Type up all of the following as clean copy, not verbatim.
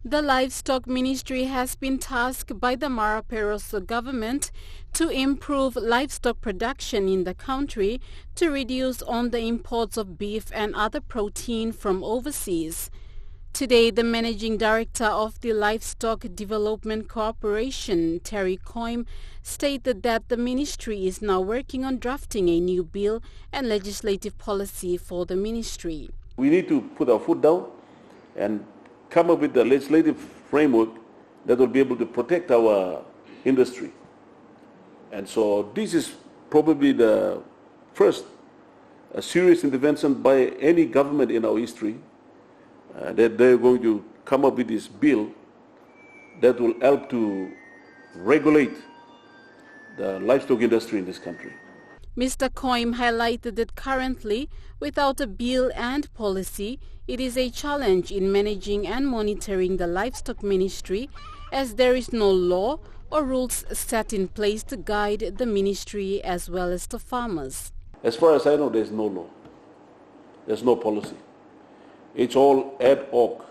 The Livestock Ministry has been tasked by the Mara Peroso government to improve livestock production in the country to reduce on the imports of beef and other protein from overseas. Today, the Managing Director of the Livestock Development Corporation, Terry Koim, stated that the ministry is now working on drafting a new bill and legislative policy for the ministry. We need to put our foot down and come up with the legislative framework that will be able to protect our industry. And so this is probably the first serious intervention by any government in our history that they're going to come up with this bill that will help to regulate the livestock industry in this country. Mr. Koim highlighted that currently, without a bill and policy, it is a challenge in managing and monitoring the livestock ministry, as there is no law or rules set in place to guide the ministry as well as the farmers. As far as I know, there's no law. There's no policy. It's all ad hoc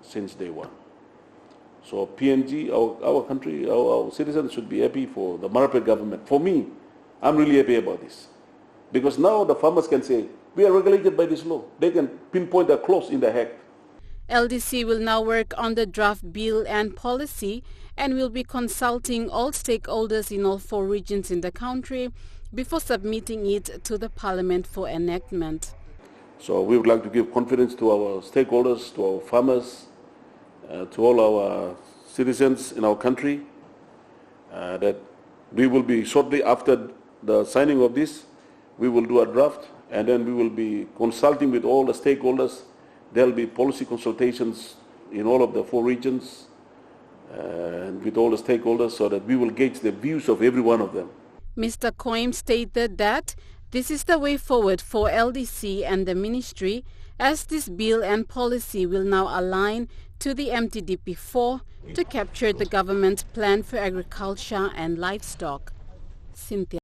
since day one. So PNG, our country, our citizens should be happy for the Marape government. For me, I'm really happy about this. Because now the farmers can say, we are regulated by this law. They can pinpoint a clause in the act. LDC will now work on the draft bill and policy and will be consulting all stakeholders in all 4 regions in the country before submitting it to the Parliament for enactment. So we would like to give confidence to our stakeholders, to our farmers, to all our citizens in our country that we will be shortly after the signing of this, we will do a draft and then we will be consulting with all the stakeholders. There will be policy consultations in all of the 4 regions and with all the stakeholders so that we will gauge the views of every one of them. Mr. Koim stated that this is the way forward for LDC and the ministry, as this bill and policy will now align to the MTDP4 to capture the government plan for agriculture and livestock. Cynthia.